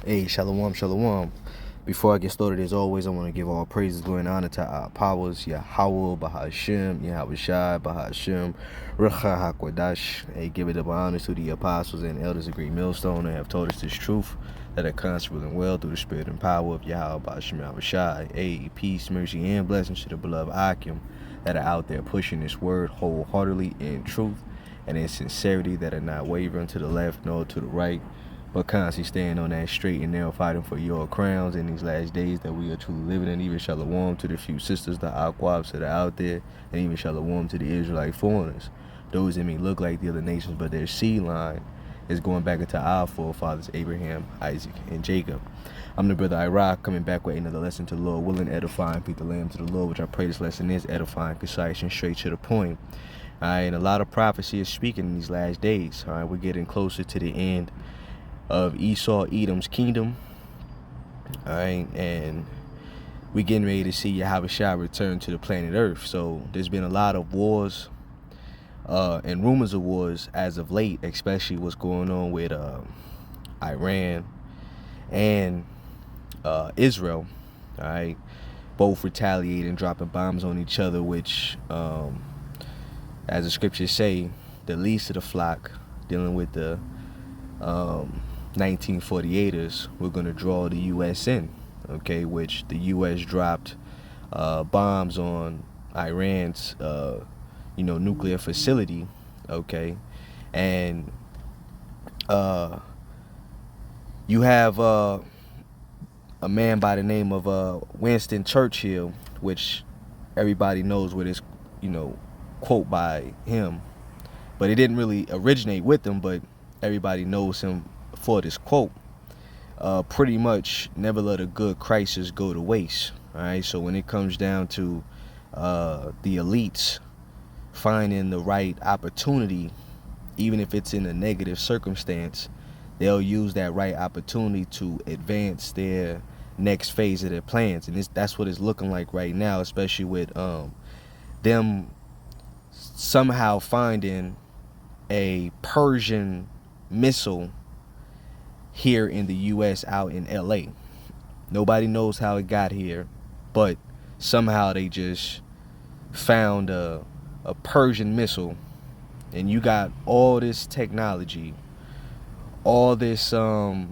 Hey, shalom, shalom. Before I get started, as always, I want to give all praises, glory, and honor to our powers, Yahweh, Bahashem, Yahweh Shai, Bahashem, Ruach HaKodesh. Hey, give it up honors to the apostles and elders of Great Millstone that have taught us this truth, that are constantly and well through the spirit and power of Yahweh, Bahashem, Yahweh Shai. Hey, peace, mercy, and blessings to the beloved Akim that are out there pushing this word wholeheartedly in truth and in sincerity, that are not wavering to the left nor to the right, but constantly staying on that straight and narrow, fighting for your crowns in these last days that we are truly living in. Even shalom to the few sisters, the Aquabs that are out there, and even shalom to the Israelite foreigners, those that may look like the other nations, but their seed line is going back into our forefathers, Abraham, Isaac, and Jacob. I'm the brother Iraq, coming back with another lesson to the Lord, willing, edifying, feed the lamb to the Lord, which I pray this lesson is edifying, concise, and straight to the point. All right, and a lot of prophecy is speaking in these last days. All right, we're getting closer to the end of Esau, Edom's kingdom. All right, and we getting ready to see Yahweh Shai return to the planet Earth. So there's been a lot of wars and rumors of wars as of late, especially what's going on with Iran and Israel. All right, both retaliating, dropping bombs on each other, which, as the scriptures say, the least of the flock, dealing with the 1948ers, we're going to draw the U.S. in, okay, which the U.S. dropped bombs on Iran's, nuclear facility, okay, and you have a man by the name of Winston Churchill, which everybody knows what is, quote by him, but it didn't really originate with him, but everybody knows him for this quote. Pretty much never let a good crisis go to waste. All right, so when it comes down to the elites finding the right opportunity, even if it's in a negative circumstance, they'll use that right opportunity to advance their next phase of their plans. And that's what it's looking like right now, especially with them somehow finding a Persian missile here in the U.S. out in L.A. Nobody knows how it got here, but somehow they just found a Persian missile, and you got all this technology, all this all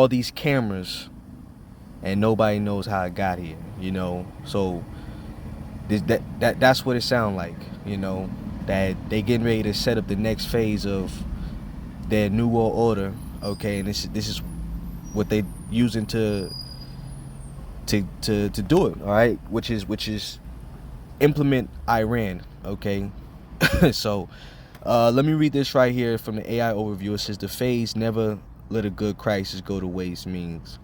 these cameras, and nobody knows how it got here, so that's what it sounds like, that they getting ready to set up the next phase of their new world order, okay, and this is what they using to do it, all right, which is implement Iran, okay. So let me read this right here from the AI overview. It says the phase never let a good crisis go to waste means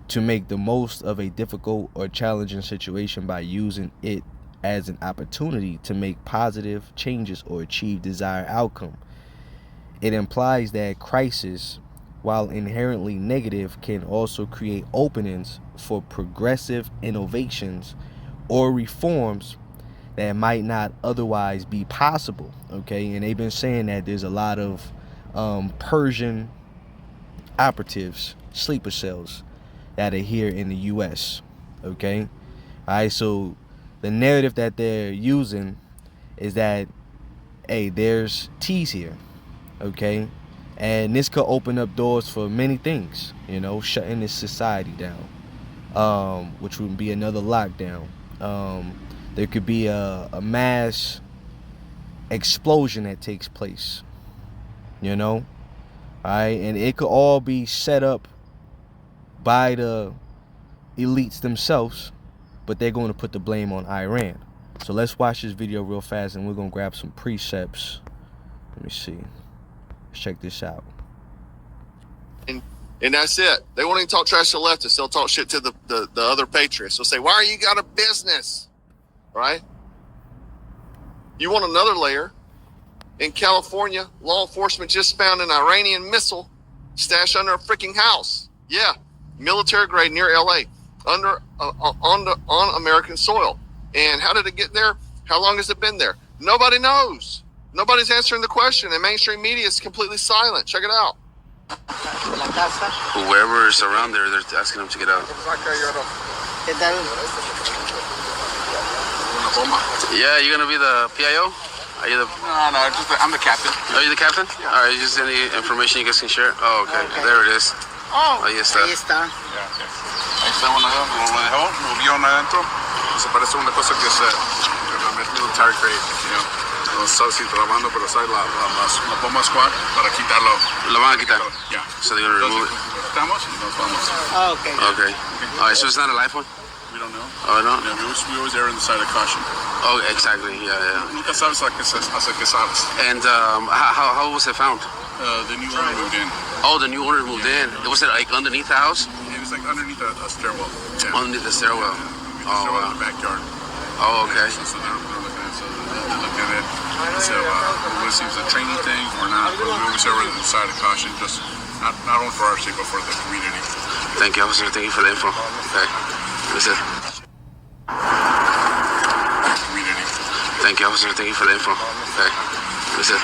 to make the most of a difficult or challenging situation by using it as an opportunity to make positive changes or achieve desired outcome. It implies that crisis, while inherently negative, can also create openings for progressive innovations or reforms that might not otherwise be possible, okay? And they've been saying that there's a lot of Persian operatives, sleeper cells, that are here in the U.S., okay? All right, so the narrative that they're using is that, hey, there's T's here, okay, and this could open up doors for many things, shutting this society down, which would be another lockdown. There could be a mass explosion that takes place, all right, and it could all be set up by the elites themselves, but they're going to put the blame on Iran. So let's watch this video real fast, and we're going to grab some precepts. Let me see. Let's check this out. And that's it. They won't even talk trash to the leftists. They'll talk shit to the other patriots. They'll say, why are you got a business? Right? You want another layer? In California, law enforcement just found an Iranian missile stashed under a freaking house. Yeah, military grade near LA, on American soil. And how did it get there? How long has it been there? Nobody knows. Nobody's answering the question, and mainstream media is completely silent. Check it out. La casa. Whoever's around there, they're asking them to get out. ¿Qué tal? Yeah, you gonna be the PIO? Are you the? No, I'm the captain. Are you the captain? Yeah. All right, just any information you guys can share. Oh, okay. There it is. Oh, Ahí está. ahí está. Ahí está uno, lo dejó, lo vio adentro. Se parece a una cosa que se military grade, you know. No sabes si trabajando, pero sabe la bomba squad para quitarlo. Lo van a quitar. Yeah. So they're gonna remove it. Quitamos y nos vamos. Oh, okay. Okay. All right. So it's not a live one. We don't know. Oh no. Yeah, we always err on the side of caution. Oh, exactly. Yeah. Nunca sabes hasta que sabes. And how was it found? The new owner moved in. Oh, the new owner moved in. Was it like underneath the house? It was like underneath a stairwell. Yeah. Underneath the stairwell. Oh, wow. In the backyard. Oh, okay. So they're looking at it. So they looked at it. So what it seems a training thing or not. But we always err on the side of caution, just not only for our sake, but for the community. Thank you, officer. Thank you for the info. Okay. Listen. Community. Thank you, officer. Thank you for the info. Okay. Listen.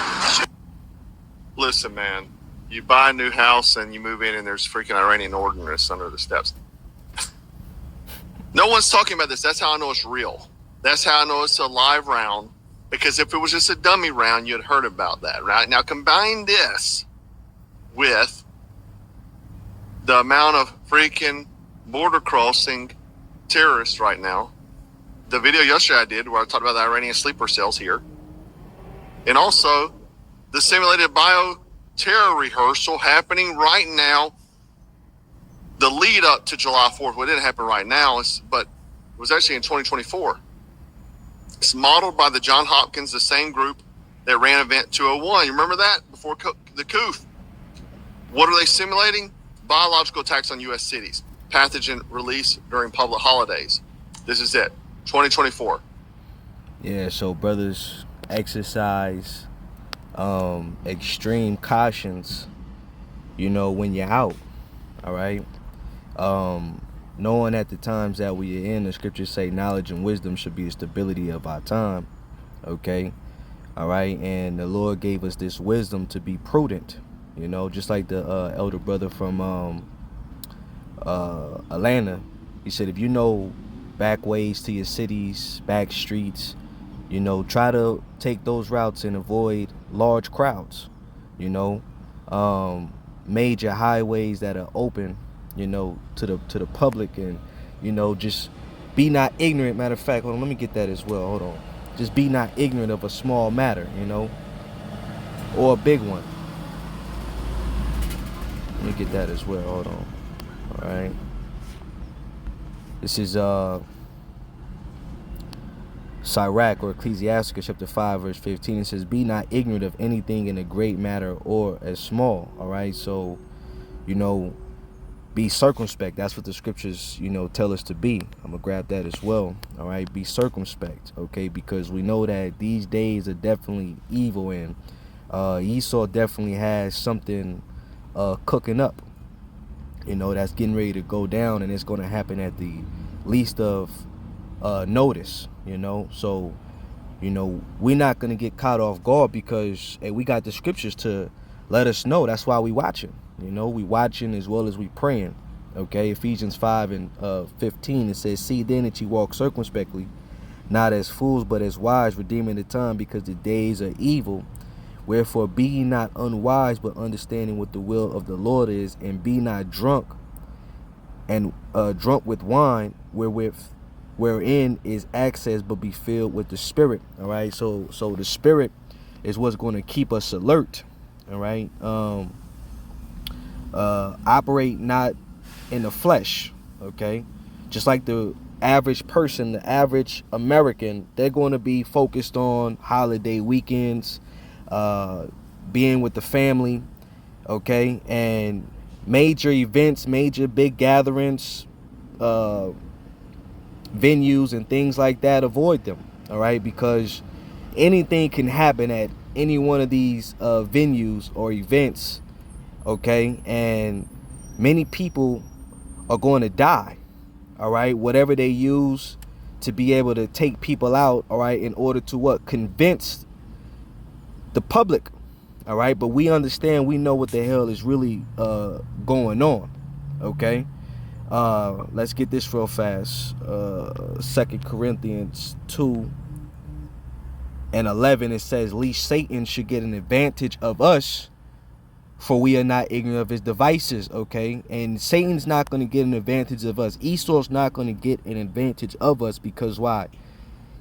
Listen, man. You buy a new house and you move in and there's freaking Iranian ordnance under the steps. No one's talking about this. That's how I know it's real. That's how I know it's a live round. Because if it was just a dummy round, you'd heard about that, right? Now combine this with the amount of freaking border crossing terrorists right now. The video yesterday I did where I talked about the Iranian sleeper cells here. And also the simulated bio-terror rehearsal happening right now. The lead up to July 4th, well, it didn't happen right now, but it was actually in 2024. It's modeled by the John Hopkins, the same group that ran Event 201. You remember that? Before the coup. What are they simulating? Biological attacks on U.S. cities. Pathogen release during public holidays. This is it. 2024. Yeah, so brothers, exercise extreme cautions, when you're out, all right? Knowing at the times that we are in, the scriptures say knowledge and wisdom should be the stability of our time, okay? All right, and the Lord gave us this wisdom to be prudent, just like the elder brother from Atlanta. He said, if you know back ways to your cities, back streets, try to take those routes and avoid large crowds, major highways that are open, to the public, and just be not ignorant. Matter of fact, hold on, let me get that as well. Hold on. Just be not ignorant of a small matter, or a big one. Let me get that as well. Hold on. All right. This is Sirach, or Ecclesiasticus chapter 5 verse 15. It says, be not ignorant of anything in a great matter or as small. All right, so be circumspect. That's what the scriptures tell us to be. I'm gonna grab that as well. All right, be circumspect, okay, because we know that these days are definitely evil, and Esau definitely has something cooking up, that's getting ready to go down, and it's going to happen at the least of notice, so we're not going to get caught off guard, because we got the scriptures to let us know. That's why we watching, we watching as well as we praying, okay? Ephesians 5 and 15, it says, see then that you walk circumspectly, not as fools but as wise, redeeming the time, because the days are evil. Wherefore be ye not unwise, but understanding what the will of the Lord is, and be not drunk with wine, wherein is access, but be filled with the Spirit. All right, so the Spirit is what's going to keep us alert. All right, operate not in the flesh. Okay, just like the average person, the average American, they're going to be focused on holiday weekends, being with the family, okay, and major events, major big gatherings, venues and things like that. Avoid them, all right, because anything can happen at any one of these venues or events, okay, and many people are going to die, all right, whatever they use to be able to take people out, all right, in order to convince the public, All right, but we understand, we know what the hell is really going on. Okay, let's get this real fast. 2 Corinthians 2:11, it says, "Least Satan should get an advantage of us, for we are not ignorant of his devices." Okay, and Satan's not going to get an advantage of us. Esau's not going to get an advantage of us, because why?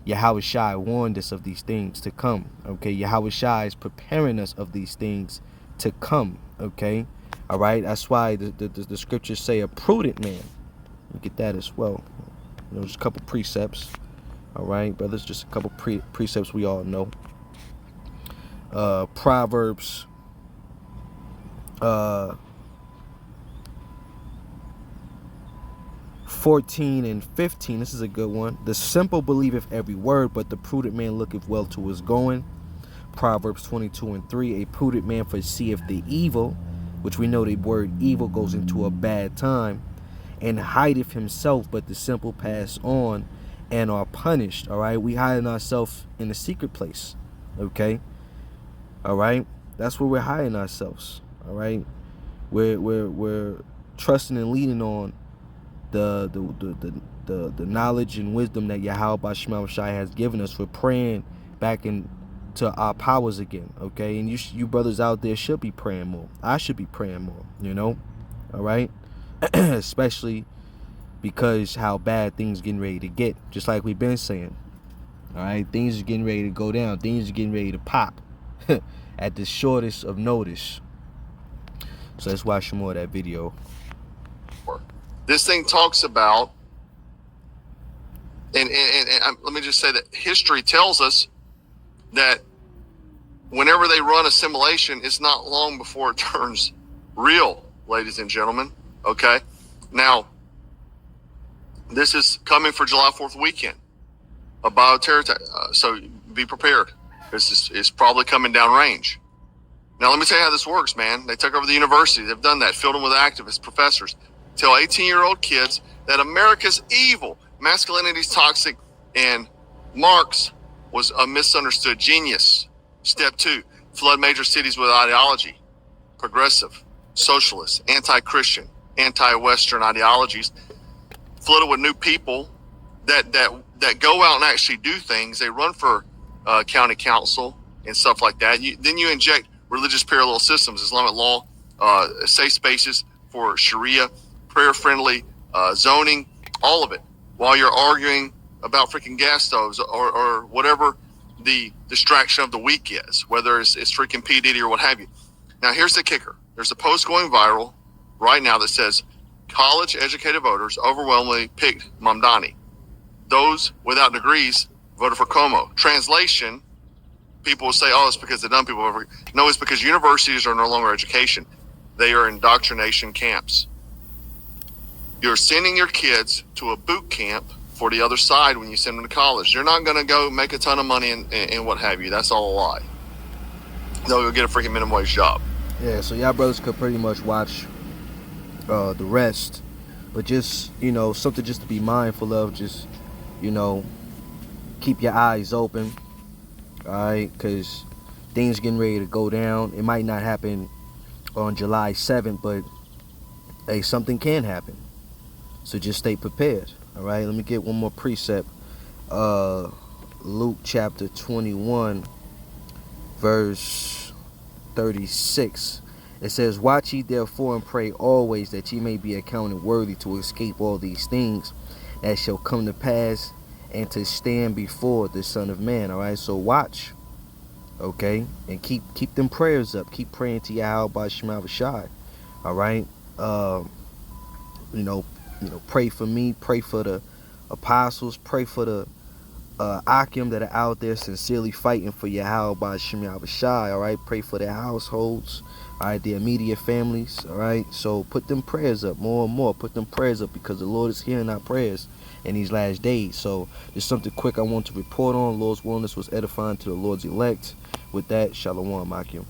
Yahushua warned us of these things to come. Okay, Yahushua is preparing us of these things to come. Okay, all right. That's why the scriptures say a prudent man. You get that as well. There's a couple precepts. All right, brothers. Just a couple precepts we all know. Proverbs. 14 and 15. This is a good one. "The simple believeth every word, but the prudent man looketh well to his going." Proverbs 22:3. "A prudent man foreseeth the evil," which we know the word evil goes into a bad time, "and hideth himself, but the simple pass on and are punished." All right, we hiding ourselves in a secret place. Okay, all right, that's where we're hiding ourselves. All right, we're trusting and leaning on the knowledge and wisdom that Yahweh Shai has given us. We're praying back into our powers again. Okay, and you brothers out there should be praying more. I should be praying more. You know, all right, especially because how bad things getting ready to get. Just like we've been saying. All right, things are getting ready to go down. Things are getting ready to pop at the shortest of notice. So let's watch some more of that video. This thing talks about, and let me just say that history tells us that whenever they run a simulation, it's not long before it turns real, ladies and gentlemen. Okay, now this is coming for July 4th weekend, a bioterror attack. So be prepared. This is probably coming down range. Now let me tell you how this works, man. They took over the university. They've done that, filled them with activists, professors. Tell 18-year-old kids that America's evil, masculinity's toxic, and Marx was a misunderstood genius. Step 2, flood major cities with ideology, progressive, socialist, anti-Christian, anti-Western ideologies, flooded with new people that go out and actually do things. They run for county council and stuff like that. Then you inject religious parallel systems, Islamic law, safe spaces for Sharia, prayer-friendly zoning, all of it, while you're arguing about freaking gas stoves or whatever the distraction of the week is, whether it's freaking P. Diddy or what have you. Now, here's the kicker. There's a post going viral right now that says college-educated voters overwhelmingly picked Mamdani. Those without degrees voted for Como. Translation, people will say, oh, it's because the dumb people voted for. No, it's because universities are no longer education. They are indoctrination camps. You're sending your kids to a boot camp for the other side when you send them to college. You're not going to go make a ton of money and what have you. That's all a lie. No, you'll get a freaking minimum wage job. Yeah, so y'all brothers could pretty much watch the rest. But just, something just to be mindful of. Just, keep your eyes open. All right? Because things getting ready to go down. It might not happen on July 7th, but, hey, something can happen. So just stay prepared. All right, let me get one more precept. Luke chapter 21, verse 36. It says, "Watch ye therefore and pray always, that ye may be accounted worthy to escape all these things that shall come to pass, and to stand before the Son of Man." All right, so watch. Okay, and keep them prayers up. Keep praying to Yahweh Shai. All right, pray for me, pray for the apostles, pray for the Akim that are out there sincerely fighting for Yahweh Shai. All right, pray for their households, all right, their immediate families. All right, so put them prayers up more and more. Put them prayers up, because the Lord is hearing our prayers in these last days. So just something quick I want to report on. Lord's willingness was edifying to the Lord's elect. With that, Shalom, Akim.